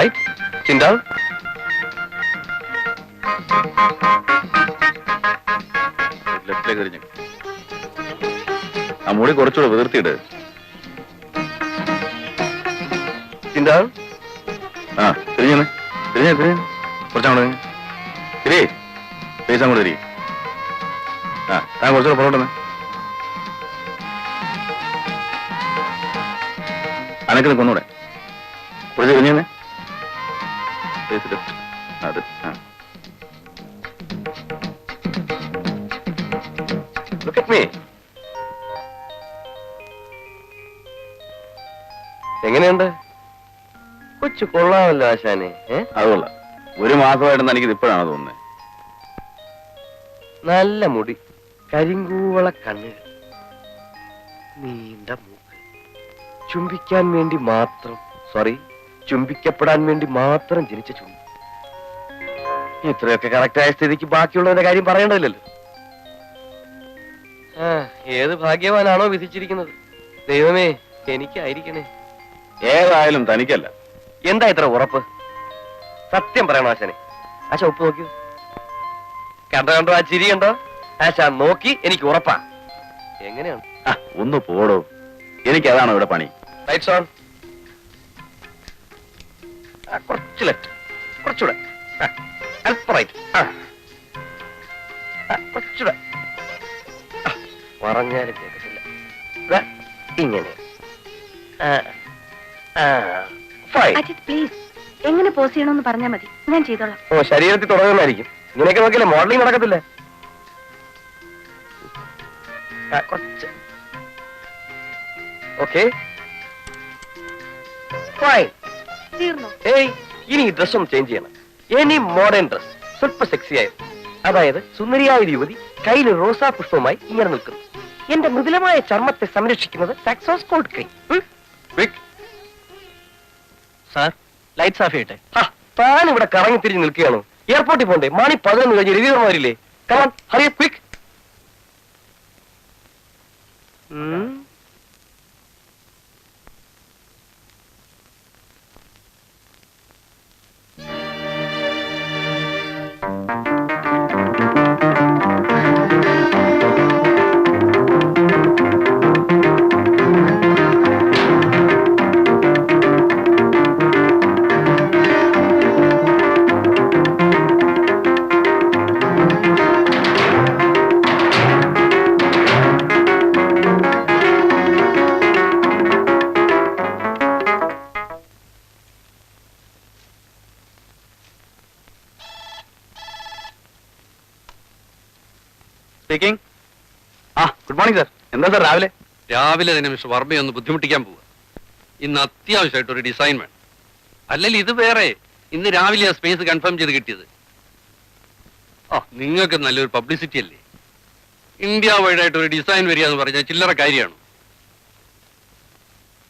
Right? Chin down. ലെഫ്റ്റിലേക്ക് തിരിഞ്ഞു. ആ മുടി കുറച്ചുകൂടെ വിതിർത്തിയിട്. Chin down. ആ തിരിഞ്ഞു തിരിഞ്ഞു കുറച്ചങ്ങോട്ട് തിരി ഫേസ് അങ്ങോട്ട് തിരി. ആ ഞാൻ കുറച്ചുകൂടെ പുറകോട്ട് അനക്ക് നിൽക്കൊന്നൂടെ കുറച്ച് തിരിഞ്ഞേ. അത് Look at me. എങ്ങനെയുണ്ട്? കൊച്ചു കൊള്ളാമല്ലോ ആശാനെ. അതുകൊള്ള. ഒരു മാസമായിട്ടെന്ന് എനിക്കിത് ഇപ്പോഴാണ് തോന്നുന്നത്. നല്ല മുടി, കരിങ്കൂവള കണ്ണുകൾ, നീണ്ട മൂക്ക്, ചുംബിക്കാൻ വേണ്ടി മാത്രം, ചുംബിക്കപ്പെടാൻ വേണ്ടി മാത്രം ജനിച്ച ചുണ്ട്. ഇത്രയൊക്കെ കറക്റ്റായ സ്ഥിതിക്ക് ബാക്കിയുള്ളവരുടെ കാര്യം പറയേണ്ടതില്ലല്ലോ. ഏത് ഭാഗ്യവാനാണോ വിധിച്ചിരിക്കുന്നത്. ദൈവമേ, എനിക്കായിരിക്കണേ. ഏതായാലും തനിക്കല്ല. എന്താ ഇത്ര ഉറപ്പ്? സത്യം പറയണോ ആശാനെ? ആശ ഉപ്പ് നോക്കിയോ? കണ്ടോ ആ ചിരി കണ്ടോ? ആശ നോക്കി, എനിക്ക് ഉറപ്പാ. എങ്ങനെയാണ്? ഒന്ന് പോടോ, എനിക്കതാണോ ഇവിടെ പണി. Lights on. കുറച്ച് ലെഫ്റ്റ്, കുറച്ചുകൂടെ, അല്പം റൈറ്റ്, കുറച്ചുകൂടെ. പറഞ്ഞാലും കേൾക്കത്തില്ല. ഇങ്ങനെ. അജിത് പ്ലീസ്, എങ്ങനെ പോസ് ചെയ്യണമെന്ന് പറഞ്ഞാൽ മതി, ഞാൻ ചെയ്തോളാം. ഓ, ശരീരത്തിൽ തുടങ്ങുന്നതായിരിക്കും. ഇങ്ങനെയൊക്കെ നോക്കിയില്ലേ മോഡലിംഗ് നടക്കത്തില്ല. കുറച്ച്. Okay, fine. ഏയ്, ഇനി ഈ ഡ്രസ് ഒന്ന് ചേഞ്ച് ചെയ്യണം. എനി മോഡേൺ ഡ്രസ്, സ്വല്പ സെക്സി ആയിരുന്നു. അതായത് സുന്ദരിയായ ഒരു യുവതി കയ്യിൽ റോസാ പുഷ്പവുമായി ഇങ്ങനെ നിൽക്കുന്നു. എന്റെ മൃദുലമായ ചർമ്മത്തെ സംരക്ഷിക്കുന്നത് സാക്സോസ് cold cream. Sir, lights off ചെയ്യട്ടെ. താൻ ഇവിടെ കറങ്ങി തിരിഞ്ഞ് നിൽക്കുകയാണോ? എയർപോർട്ടിൽ പോണ്ടേ? മണി 11 കഴിഞ്ഞ് രവിവർമാരില്ലേ? Come on, hurry up quick. Speaking. Good morning sir. എന്താ സാർ രാവിലെ തന്നെ മിസ്റ്റർ വർമ്മയെ ഒന്ന് ബുദ്ധിമുട്ടിക്കാൻ പോവുക. ഇന്ന് അത്യാവശ്യമായിട്ട് ഒരു ഡിസൈൻ വേണം. അല്ലെങ്കിൽ ഇത് വേറെ. ഇന്ന് രാവിലെ ആ സ്പേസ് കൺഫേം ചെയ്ത് കിട്ടിയത്. നിങ്ങൾക്ക് നല്ലൊരു പബ്ലിസിറ്റി അല്ലേ? ഇന്ത്യ വൈഡായിട്ട് ഒരു ഡിസൈൻ വരിക എന്ന് പറഞ്ഞാൽ ചില്ലറ കാര്യമാണ്.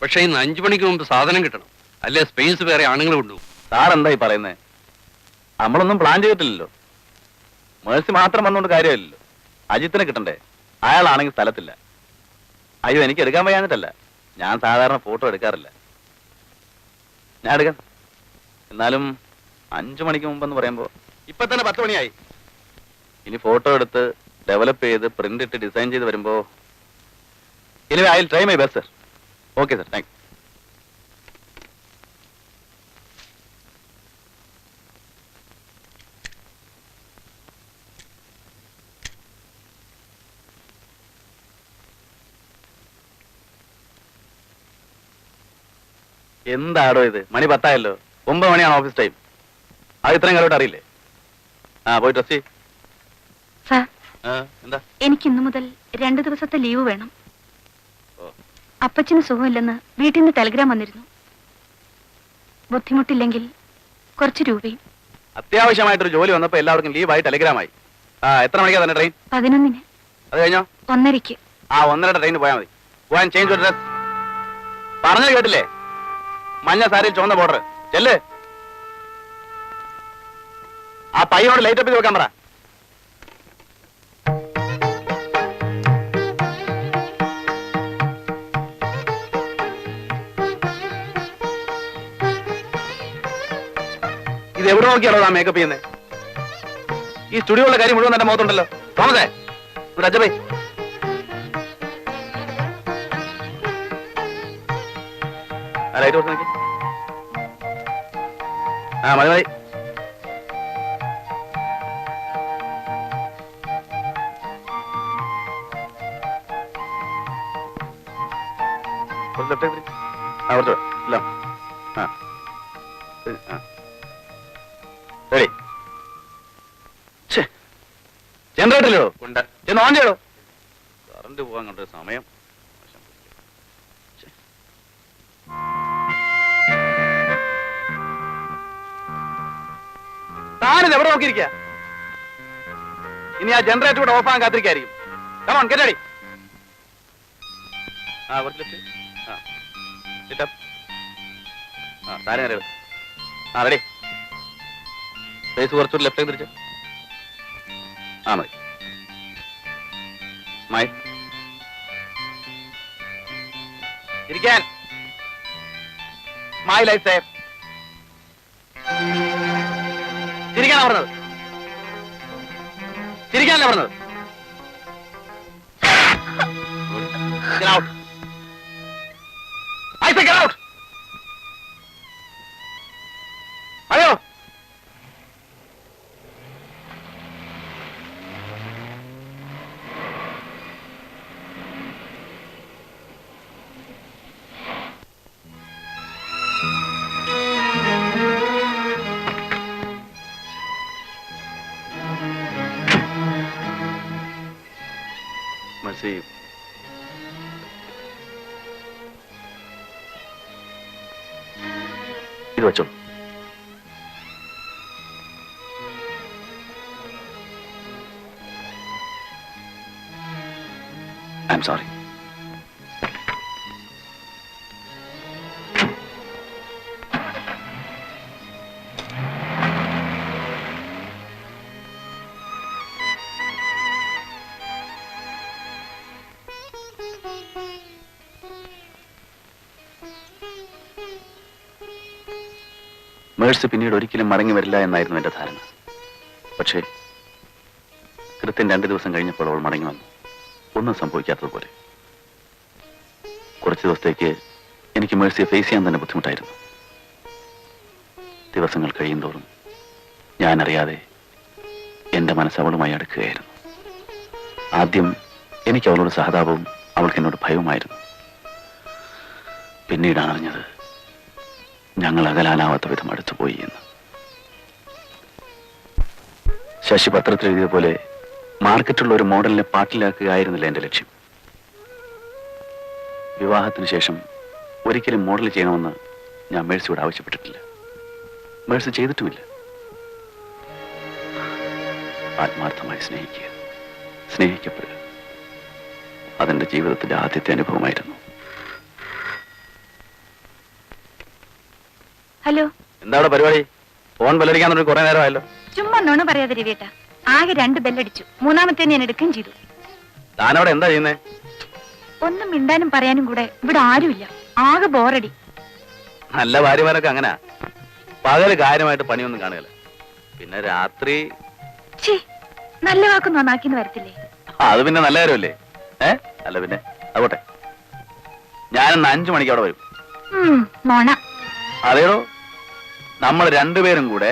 പക്ഷേ ഇന്ന് 5 മണിക്ക് മുമ്പ് സാധനം കിട്ടണം. അല്ലെ സ്പേസ് വേറെ ആണുങ്ങൾ കൊണ്ടുപോകും. സാർ എന്തായി പറയുന്നത്? നമ്മളൊന്നും പ്ലാൻ ചെയ്തിട്ടില്ലല്ലോ. മേഴ്സി മാത്രം വന്നുകൊണ്ട് കാര്യമില്ലല്ലോ. അജിത്തിനെ കിട്ടണ്ടേ? അയാളാണെങ്കിൽ സ്ഥലത്തില്ല. അയ്യോ, എനിക്ക് എടുക്കാൻ വയ്യാഞ്ഞിട്ടല്ല. ഞാൻ സാധാരണ ഫോട്ടോ എടുക്കാറില്ല. ഞാൻ എടുക്കാം. എന്നാലും 5 മണിക്ക് മുമ്പെന്ന് പറയുമ്പോൾ ഇപ്പൊ തന്നെ 10 മണിയായി. ഇനി ഫോട്ടോ എടുത്ത് ഡെവലപ്പ് ചെയ്ത് പ്രിന്റ് ഇട്ട് ഡിസൈൻ ചെയ്ത് വരുമ്പോ ഇനി I will try my best sir. Okay sir, thanks. എന്താടോ ഇത്? മണി 10 ആയല്ലോ. 9 മണിയാണ് ഓഫീസ് ടൈം. അത് ഇത്രയും കാലമായിട്ട് അറിയില്ലേ? പോയി ഡ്രസ് ചെയ്യ്. സാർ, എന്താ? എനിക്ക് ഇന്നു മുതൽ 2 ദിവസത്തെ ലീവ് വേണം. അപ്പച്ചന് സുഖമില്ലെന്ന് വീട്ടിൽ നിന്ന് ടെലിഗ്രാം വന്നിരുന്നു. ബുദ്ധിമുട്ടില്ലെങ്കിൽ കുറച്ച് രൂപയും. അത്യാവശ്യമായിട്ടൊരു ജോലി വന്നപ്പോ എല്ലാവർക്കും ലീവായി ടെലിഗ്രാമായി. എത്ര മണിക്കാ തന്നെ ട്രെയിൻ? 11-ന്. അത് കഴിഞ്ഞോ? 1:30-ക്ക്. 1:30 ട്രെയിന് പോയാൽ മതി. പോവാൻ ചേഞ്ച് ഒരു ഡ്രസ്. പറഞ്ഞത് കേട്ടില്ലേ? മഞ്ഞ സാരിയിൽ ചുവന്ന ബോർഡർ. ചെല്ല്. ആ പയ്യനോട് ലൈറ്റ് അപ്പ് ചെയ്ത് വെക്കാൻ പറ. ഇത് എവിടെ നോക്കിയാണോ ആ മേക്കപ്പ് ചെയ്യുന്നത്? ഈ സ്റ്റുഡിയോയിലെ കാര്യം മുഴുവൻ എന്റെ മുഖത്തുണ്ടല്ലോ. തോമസേ, ഒരു അജബൈ ലൈറ്റ് കൊടുത്ത് നോക്കി. ആ മതി മതി. ജനറേറ്ററിലോ ഉണ്ട്. ചെന്ന് ഓൺ ചെയ്യടോ. കറണ്ട് പോകാൻ കണ്ടൊരു സമയം. താനിത് എവിടെ നോക്കിയിരിക്ക? ഇനി ആ ജനറേറ്റർ കൂടെ ഓഫ് ആകാൻ കാത്തിരിക്കായിരിക്കും. Come on get ready. ആ കുറച്ച് ലിഫ്റ്റ്. ആ സിറ്റ് അപ്പ്. ആ താരം നേരെ. ആ റെഡി. ഫേസ് കുറച്ചൊരു ലെഫ്റ്റിലേക്ക് തിരിച്ച്. ആ മതി. സ്മൈൽ. ഇരിക്കാൻ. Smile I say. ചിരിക്കാനാ പറഞ്ഞത്? ചിരിക്കാനല്ലേ പറഞ്ഞത്? Get out. I say get out. അയ്യോ. Mercy. ഇത് വെച്ചോ. I am sorry. മേഴ്സി പിന്നീട് ഒരിക്കലും മടങ്ങി വരില്ല എന്നായിരുന്നു എന്റെ ധാരണ. പക്ഷേ കൃത്യം 2 ദിവസം കഴിഞ്ഞപ്പോൾ അവൾ മടങ്ങി വന്നു. ഒന്നും സംഭവിക്കാത്തതുപോലെ. കുറച്ച് ദിവസത്തേക്ക് എനിക്ക് മേഴ്സിയെ ഫേസ് ചെയ്യാൻ തന്നെ ബുദ്ധിമുട്ടായിരുന്നു. ദിവസങ്ങൾ കഴിയുന്തോറും ഞാനറിയാതെ എന്റെ മനസ്സ് അവളുമായി അടുക്കുകയായിരുന്നു. ആദ്യം എനിക്ക് അവളോട് സഹതാപവും അവൾക്ക് എന്നോട് ഭയവുമായിരുന്നു. പിന്നീടാണ് അറിഞ്ഞത് ഞങ്ങൾ അകലാനാവാത്ത വിധം അടുത്തുപോയി എന്ന്. ശശി പത്രത്തിൽ എഴുതിയ പോലെ മാർക്കറ്റുള്ള ഒരു മോഡലിനെ പാട്ടിലാക്കുകയായിരുന്നില്ല എന്റെ ലക്ഷ്യം. വിവാഹത്തിന് ശേഷം ഒരിക്കലും മോഡൽ ചെയ്യണമെന്ന് ഞാൻ മേഴ്സിയോട് ആവശ്യപ്പെട്ടിട്ടില്ല. മേഴ്സി ചെയ്തിട്ടുമില്ല. ആത്മാർത്ഥമായി സ്നേഹിക്കുക, സ്നേഹിക്കപ്പെടുക, അതെന്റെ ജീവിതത്തിന്റെ ആദ്യത്തെ അനുഭവമായിരുന്നു. ഹലോ, എന്താണ് പരിപാടി? ഫോൺ ബെല്ലടിക്കാൻ തുടങ്ങി കുറെ നേരമായല്ലോ. ചുമ്മാ നോണ പറയാതെ രവിയേട്ട. ആകെ 2 ബെല്ലടിച്ചു. മൂന്നാമത്തെ ഞാൻ എടുക്കുകയും ചെയ്തു. താനവിടെ എന്താ ചെയ്യുന്നേ? ഒന്നും മിണ്ടാനും പറയാനും കൂടെ ഇവിടെ ആരുമില്ല. ആകെ ബോറടി. നല്ല ഭാര്യമാരൊക്കെ അങ്ങനെ. പകല് കാര്യമായിട്ട് പണിയൊന്നും കാണുകയില്ല. പിന്നെ രാത്രി നല്ല വാക്കൊന്നും നന്നാക്കിന്ന് വരത്തില്ലേ? അത് പിന്നെ നല്ല കാര്യമല്ലേ? അല്ല പിന്നെ അതോട്ടെ. ഞാനിന്ന് 5 മണിക്ക് അവിടെ വരും. നോണ. അതേടോ, നമ്മൾ രണ്ടുപേരും കൂടെ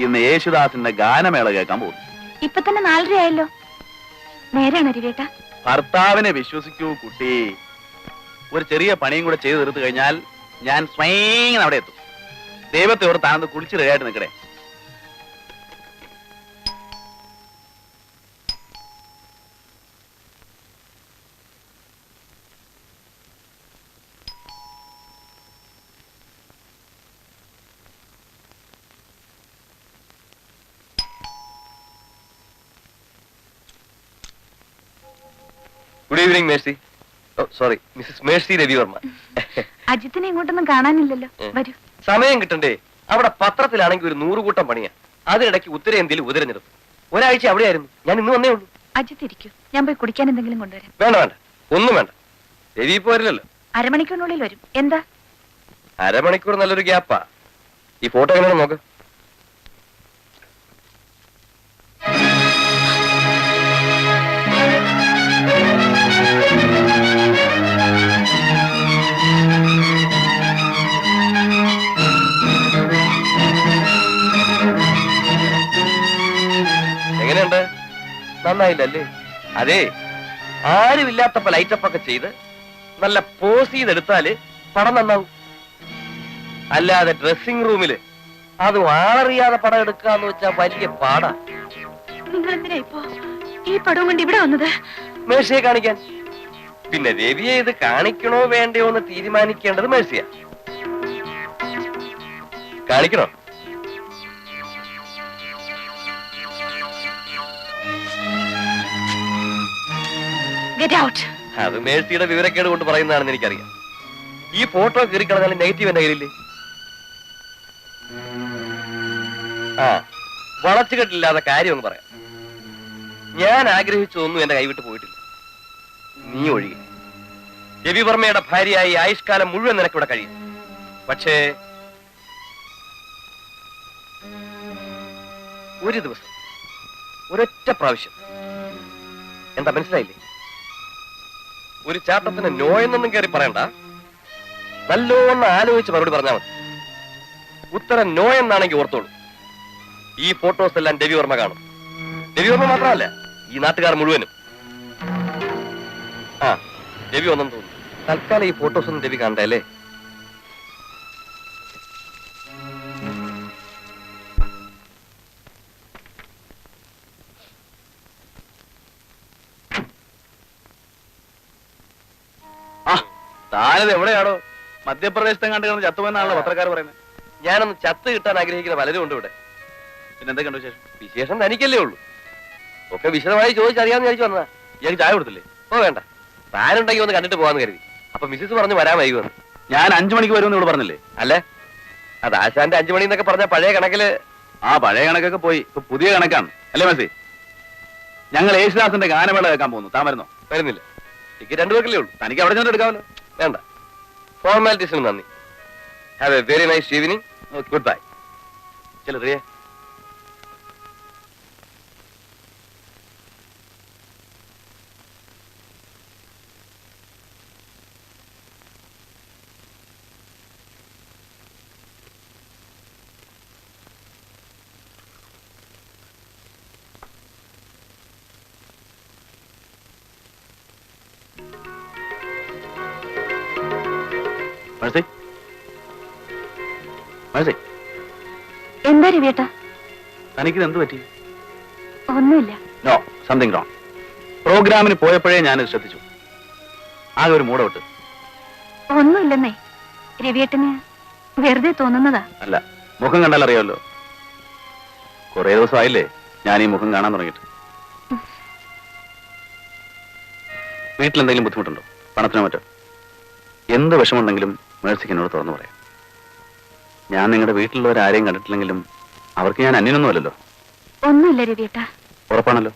ഇന്ന് യേശുദാസിന്റെ ഗാനമേള കേൾക്കാൻ പോകുന്നു. ഇപ്പൊ തന്നെ 4:30 ആയല്ലോ. നേരാണ് രവിയേട്ട. ഭർത്താവിനെ വിശ്വസിക്കൂ കുട്ടി. ഒരു ചെറിയ പണിയും കൂടെ ചെയ്തു തീർത്തു കഴിഞ്ഞാൽ ഞാൻ സ്വയം അവിടെ എത്തും. ദൈവത്തെ ഓർത്ത് താനത്ത് കുളിച്ച് റെഡിയായിട്ട് നിൽക്കണേ. Good evening Mercy. Sorry, Mrs Mercy Ravivarma. അജിത്തിനെ ഇങ്ങോട്ടൊന്നും കാണാനില്ലല്ലോ. വരൂ. സമയം കിട്ടണ്ടേ? അവിടെ പത്രത്തിലാണെങ്കിൽ ഒരു 100 കൂട്ടം പണിയാ. അതിനിടയ്ക്ക് ഉത്തരേന്ത്യയിൽ ഉദരഞ്ഞെടുത്തു. ഒരാഴ്ച അവിടെയായിരുന്നു. ഞാൻ ഇന്ന് വന്നേ ഉള്ളൂ. അജിത്ത് ഇരിക്കൂ, ഞാൻ പോയി കുടിക്കാൻ എന്തെങ്കിലും കൊണ്ടുവരാം. വേണ്ട വേണ്ട, ഒന്നും വേണ്ട. രവി പോരില്ലല്ലോ. അരമണിക്കൂറിനുള്ളിൽ വരും. എന്താ? അരമണിക്കൂർ നല്ലൊരു ഗ്യാപ്പാ. ഈ ഫോട്ടോ എങ്ങനെയാണ് നോക്ക്. നന്നായില്ലല്ലേ? അതെ, ആരുമില്ലാത്തപ്പോ ലൈറ്റപ്പ് ഒക്കെ ചെയ്ത് നല്ല പോസ് ചെയ്തെടുത്താല് പടം നന്നാവും. അല്ലാതെ ഡ്രസ്സിംഗ് റൂമില് അതും ആളറിയാതെ പടം എടുക്കാന്ന് വെച്ചാ വലിയ പാടാ. നിങ്ങൾ എന്തിനാ ഇപ്പോ ഈ പടവും കൊണ്ട് ഇവിടെ വന്നത്? മേഴ്സിയെ കാണിക്കാൻ. പിന്നെ രവിയെ ഇത് കാണിക്കണോ വേണ്ടയോ എന്ന് തീരുമാനിക്കേണ്ടത് മേഴ്സിയാ. കാണിക്കണോ? Get out. അത് മേഴ്സിയുടെ വിവരക്കേട് കൊണ്ട് പറയുന്നതാണെന്ന് എനിക്കറിയാം. ഈ ഫോട്ടോ കീറിക്കളഞ്ഞാലും നെഗറ്റീവ് എന്റെ കയ്യിലില്ലേ? ആ, വളച്ചുകെട്ടില്ലാതെ കാര്യം ഒന്ന് പറയാം. ഞാൻ ആഗ്രഹിച്ചതൊന്നും എന്റെ കൈവിട്ട് പോയിട്ടില്ല, നീ ഒഴികെ. രവിവർമ്മയുടെ ഭാര്യയായി ആയുഷ്കാലം മുഴുവൻ നിനക്കിവിടെ കഴിയും. പക്ഷേ ഒരു ദിവസം, ഒരൊറ്റ പ്രാവശ്യം, എന്താ മനസ്സിലായില്ലേ? ഒരു ചാട്ടത്തിന് നോ എന്നൊന്നും കയറി പറയണ്ട. നല്ലോണം ആലോചിച്ച് മറുപടി പറഞ്ഞാൽ മതി. ഉത്തരം നോ എന്നാണെങ്കിൽ ഓർത്തോളൂ, ഈ ഫോട്ടോസ് എല്ലാം രവിവർമ്മ കാണും. രവിവർമ്മ മാത്രമല്ല, ഈ നാട്ടുകാർ മുഴുവനും. ആ, രവി ഒന്നും തോന്നുന്നു. തൽക്കാലം ഈ ഫോട്ടോസ് ഒന്നും രവി കണ്ടല്ലേ? ആ, താനത് എവിടെയാണോ? മധ്യപ്രദേശത്തെ കണ്ടു കിടന്ന് ചത്തുവെന്നാണല്ലോ പത്രക്കാർ പറയുന്നത്. ഞാനൊന്ന് ചത്ത് കിട്ടാൻ ആഗ്രഹിക്കുന്ന പലരും ഉണ്ട് ഇവിടെ. പിന്നെ എന്തൊക്കെയുണ്ട് വിശേഷം? വിശേഷം തനിക്കല്ലേ ഉള്ളൂ. ഒക്കെ വിശദമായി ചോദിച്ചറിയാന്ന് വിചാരിച്ചു വന്നതാ. ഇയാൾക്ക് ചായ കൊടുത്തില്ലേ? ഓ വേണ്ട, താനുണ്ടെങ്കിൽ ഒന്ന് കണ്ടിട്ട് പോവാന്ന് കരുതി. അപ്പൊ മിസ്സിസ് പറഞ്ഞു വരാൻ വൈകുമെന്ന്. ഞാൻ 5 മണിക്ക് വരുമെന്ന് ഇവിടെ പറഞ്ഞില്ലേ? അല്ലേ, അത് ആശാന്റെ 5 മണി എന്നൊക്കെ പറഞ്ഞ പഴയ കണക്കില്. ആ പഴയ കണക്കൊക്കെ പോയി, ഇപ്പൊ പുതിയ കണക്കാണ് അല്ലേ മെസ്സി? ഞങ്ങൾ യേശുദാസിന്റെ ഗാനമേള കേൾക്കാൻ പോകുന്നു. താൻ വരുന്നോ? വരുന്നില്ല, ടിക്കറ്റ് 2 പേർക്കല്ലേ ഉള്ളൂ. തനിക്ക് അവിടെ ചെന്നിട്ട് എടുക്കാമല്ലോ. വേണ്ട, ഫോർമാലിറ്റീസിന് നന്ദി. Have A very nice evening. Good bye. ചെല്ലു റിയേ. മെഴ്സി, മെഴ്സി, എന്താ രവിയേട്ടാ? തനിക്കിത് എന്ത് പറ്റി? ഒന്നുമില്ല. No, something wrong. പ്രോഗ്രാമിന് പോയപ്പോഴേ ഞാനിത് ശ്രദ്ധിച്ചു. ആകെ ഒരു മൂടൗട്ട്. ഒന്നുമില്ലെന്നേ, രവിയേട്ടന് വെറുതെ തോന്നുന്നതാ. അല്ല, മുഖം കണ്ടാൽ അറിയാമല്ലോ. കുറെ ദിവസമായില്ലേ ഞാൻ ഈ മുഖം കാണാൻ തുടങ്ങിയിട്ട്. വീട്ടിലെന്തെങ്കിലും ബുദ്ധിമുട്ടുണ്ടോ? പണത്തിനോ മറ്റോ? എന്ത് വിഷമുണ്ടെങ്കിലും മേഴ്സിക്ക് എന്നോട് തുറന്നു പറയാം. ഞാൻ നിങ്ങളുടെ വീട്ടിലുള്ളവരാരെയും കണ്ടിട്ടില്ലെങ്കിലും അവർക്ക് ഞാൻ അന്യനൊന്നുമല്ലല്ലോ. ഒന്നുമില്ല രവിയേട്ടാ. ഉറപ്പാണല്ലോ?